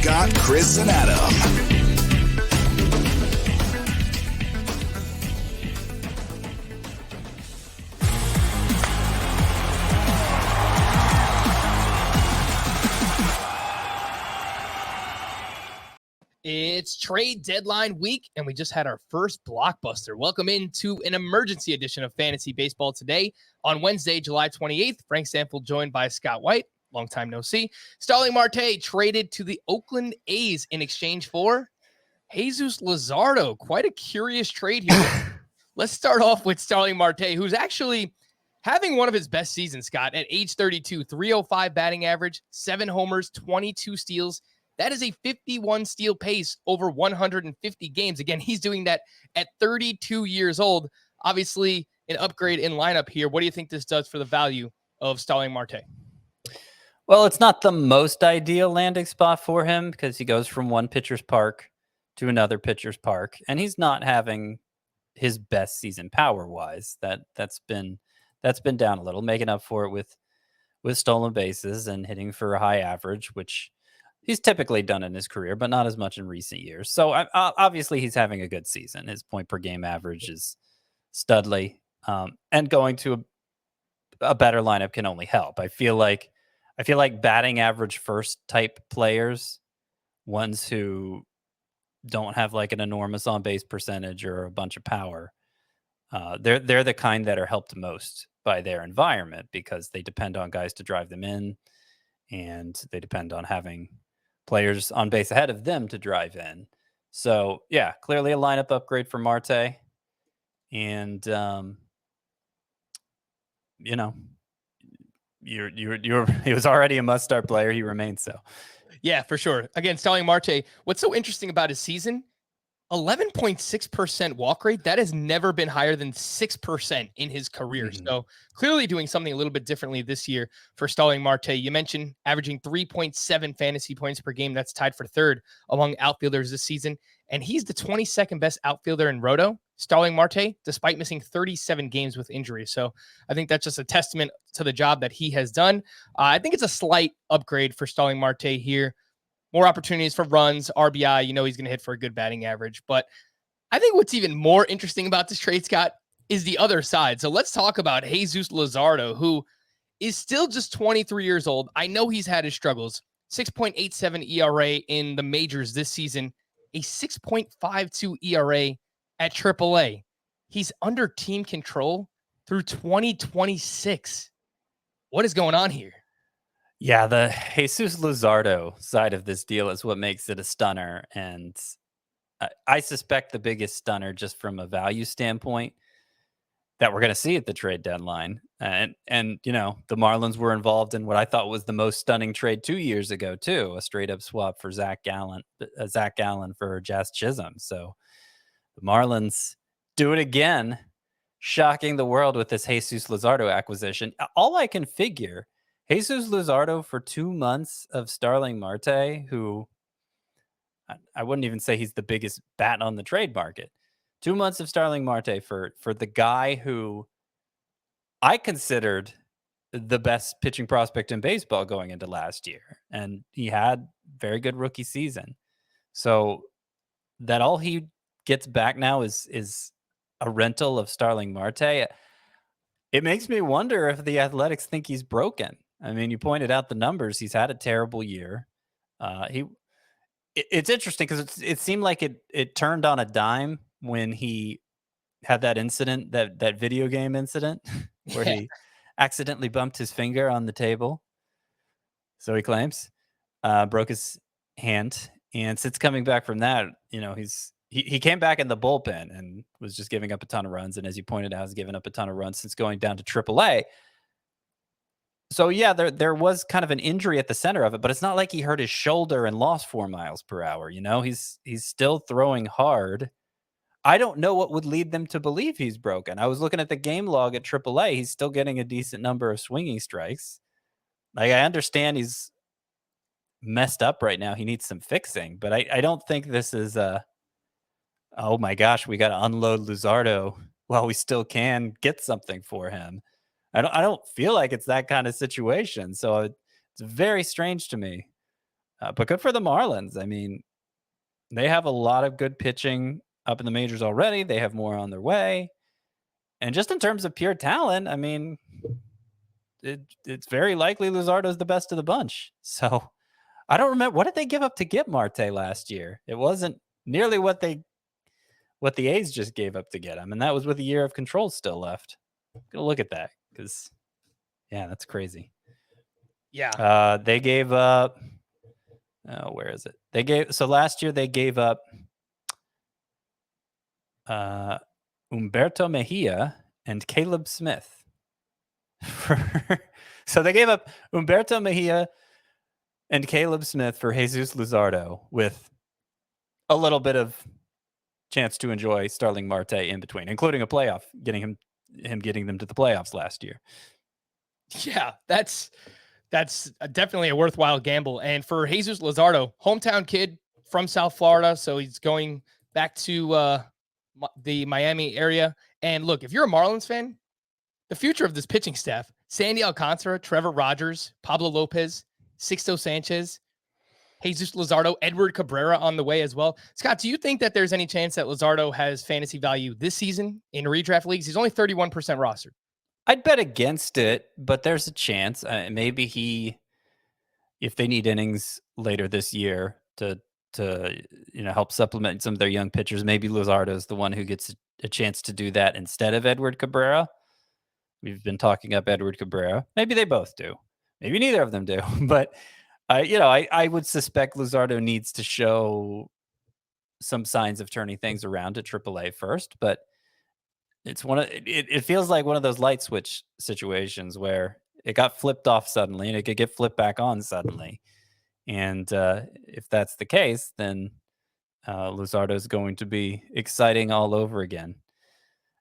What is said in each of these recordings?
Scott, Chris, and Adam. It's trade deadline week, and we just had our first blockbuster. Welcome into an emergency edition of Fantasy Baseball today on Wednesday, July 28th. Frank Stanfield joined by Scott White. Long time no see. Starling Marte traded to the Oakland A's in exchange for Jesus Luzardo. Quite a curious trade here. Let's start off with Starling Marte, who's actually having one of his best seasons, Scott, at age 32, 305 batting average, 7 homers, 22 steals. That is a 51 steal pace over 150 games. Again, he's doing that at 32 years old. Obviously, an upgrade in lineup here. What do you think this does for the value of Starling Marte? Well, it's not the most ideal landing spot for him because he goes from one pitcher's park to another pitcher's park, and he's not having his best season power-wise. That's been down a little, making up for it with stolen bases and hitting for a high average, which he's typically done in his career, but not as much in recent years. So obviously he's having a good season. His point per game average is studly, and going to a better lineup can only help. I feel like batting average first type players, ones who don't have like an enormous on base percentage or a bunch of power, they're the kind that are helped most by their environment because they depend on guys to drive them in, and they depend on having players on base ahead of them to drive in. So yeah, clearly a lineup upgrade for Marte. And he was already a must-start player. He remains so. Yeah, for sure. Again, Starling Marte, what's so interesting about his season? 11.6% walk rate. That has never been higher than 6% in his career. So clearly doing something a little bit differently this year for Starling Marte. You mentioned averaging 3.7 fantasy points per game. That's tied for third among outfielders this season. And he's the 22nd best outfielder in Roto, Starling Marte, despite missing 37 games with injury. So I think that's just a testament to the job that he has done. I think it's a slight upgrade for Starling Marte here. More opportunities for runs, RBI. You know he's going to hit for a good batting average. But I think what's even more interesting about this trade, Scott, is the other side. So let's talk about Jesus Luzardo, who is still just 23 years old. I know he's had his struggles. 6.87 ERA in the majors this season, a 6.52 ERA at AAA. He's under team control through 2026. What is going on here? Yeah, the Jesus Luzardo side of this deal is what makes it a stunner. And I suspect the biggest stunner, just from a value standpoint, that we're going to see at the trade deadline. And the Marlins were involved in what I thought was the most stunning trade 2 years ago, too, a straight up swap for Zach Gallen for Jazz Chisholm. So the Marlins do it again, shocking the world with this Jesus Luzardo acquisition. All I can figure, Jesus Luzardo for 2 months of Starling Marte, who I wouldn't even say he's the biggest bat on the trade market. 2 months of Starling Marte for the guy who I considered the best pitching prospect in baseball going into last year. And he had very good rookie season. So that all he gets back now is a rental of Starling Marte. It makes me wonder if the Athletics think he's broken. I mean, you pointed out the numbers. He's had a terrible year. It's interesting because it seemed like it turned on a dime when he had that incident, that video game incident where he accidentally bumped his finger on the table. So he claims, broke his hand. And since coming back from that, he came back in the bullpen and was just giving up a ton of runs. And as you pointed out, has given up a ton of runs since going down to AAA. So yeah, there was kind of an injury at the center of it, but it's not like he hurt his shoulder and lost 4 miles per hour. He's still throwing hard. I don't know what would lead them to believe he's broken. I was looking at the game log at AAA. He's still getting a decent number of swinging strikes. Like, I understand he's messed up right now. He needs some fixing, but I don't think this is oh my gosh, we got to unload Luzardo while we still can get something for him. I don't feel like it's that kind of situation. So it's very strange to me. But good for the Marlins. I mean, they have a lot of good pitching up in the majors already. They have more on their way. And just in terms of pure talent, I mean, it's very likely Luzardo's the best of the bunch. So I don't remember, what did they give up to get Marte last year? It wasn't nearly what the A's just gave up to get him, and that was with a year of control still left. Gonna look at that because, yeah, that's crazy. Yeah. They gave up. Oh, where is it? Last year they gave up Humberto Mejia and Caleb Smith. So they gave up Humberto Mejia and Caleb Smith for Jesus Luzardo with a little bit of chance to enjoy Starling Marte in between, including a playoff, getting them to the playoffs last year. Yeah, that's definitely a worthwhile gamble. And for Jesus Luzardo, hometown kid from South Florida, so he's going back to the Miami area. And look, if you're a Marlins fan, the future of this pitching staff: Sandy Alcantara, Trevor Rogers, Pablo Lopez, Sixto Sanchez, Jesus Luzardo, Edward Cabrera on the way as well. Scott, do you think that there's any chance that Luzardo has fantasy value this season in redraft leagues? He's only 31% rostered. I'd bet against it, but there's a chance. Maybe if they need innings later this year to help supplement some of their young pitchers, maybe Luzardo is the one who gets a chance to do that instead of Edward Cabrera. We've been talking up Edward Cabrera. Maybe they both do. Maybe neither of them do. But I would suspect Luzardo needs to show some signs of turning things around to AAA first. But it feels like one of those light switch situations where it got flipped off suddenly and it could get flipped back on suddenly. And if that's the case, then Luzardo is going to be exciting all over again.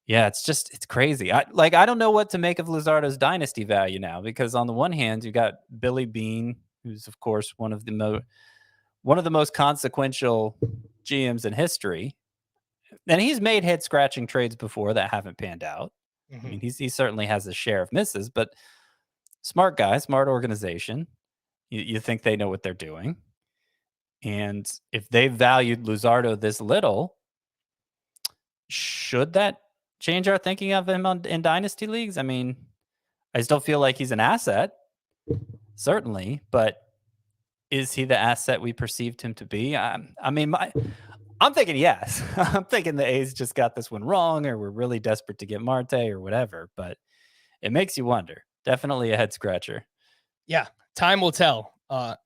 Yeah, it's crazy. I don't know what to make of Luzardo's dynasty value now, because on the one hand, you got Billy Beane, who's of course one of the most consequential GMs in history, and he's made head scratching trades before that haven't panned out. Mm-hmm. I mean, he certainly has a share of misses, but smart guy, smart organization. You think they know what they're doing, and if they valued Luzardo this little, should that change our thinking of him in dynasty leagues? I mean, I still feel like he's an asset, certainly, but is he the asset we perceived him to be? I'm thinking yes. I'm thinking the A's just got this one wrong, or we're really desperate to get Marte or whatever, but it makes you wonder. Definitely a head scratcher. Yeah, time will tell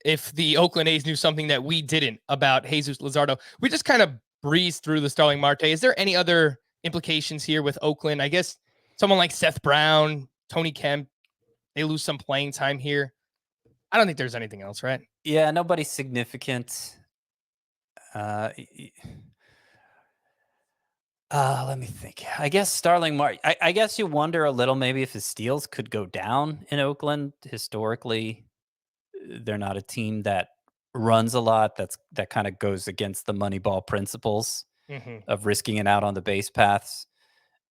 if the Oakland A's knew something that we didn't about Jesus Luzardo. We just kind of breezed through the Starling Marte. Is there any other implications here with Oakland? I guess someone like Seth Brown, Tony Kemp, they lose some playing time here. I don't think there's anything else, right? Yeah, nobody significant. Let me think. I guess Starling Marte. I guess you wonder a little maybe if his steals could go down in Oakland. Historically, they're not a team that runs a lot. That kind of goes against the Moneyball principles of risking it out on the base paths.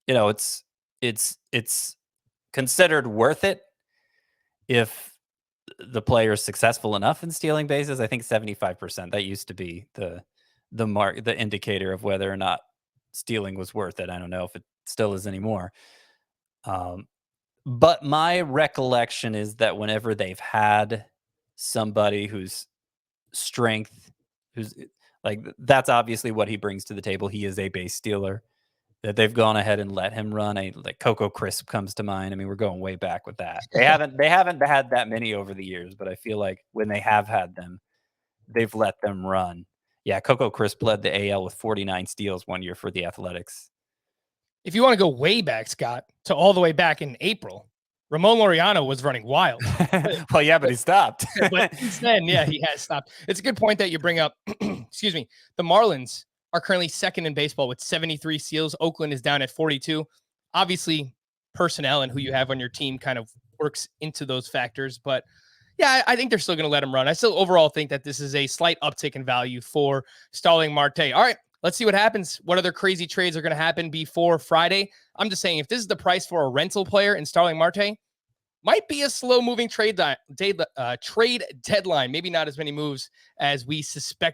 It's considered worth it if the player is successful enough in stealing bases. I think 75%. That used to be the indicator of whether or not stealing was worth it. I don't know if it still is anymore. But my recollection is that whenever they've had somebody whose strength, that's obviously what he brings to the table. He is a base stealer, that they've gone ahead and let him run. Like Coco Crisp comes to mind. I mean, we're going way back with that. They haven't had that many over the years, but I feel like when they have had them, they've let them run. Yeah, Coco Crisp led the AL with 49 steals one year for the Athletics. If you want to go way back, Scott, to all the way back in April, Ramon Laureano was running wild. Well, yeah, but he stopped. But since then, yeah, he has stopped. It's a good point that you bring up. Excuse me. The Marlins are currently second in baseball with 73 steals. Oakland is down at 42. Obviously, personnel and who you have on your team kind of works into those factors. But yeah, I think they're still going to let him run. I still overall think that this is a slight uptick in value for Starling Marte. All right, let's see what happens. What other crazy trades are going to happen before Friday? I'm just saying, if this is the price for a rental player in Starling Marte, might be a slow moving trade deadline. Maybe not as many moves as we suspect.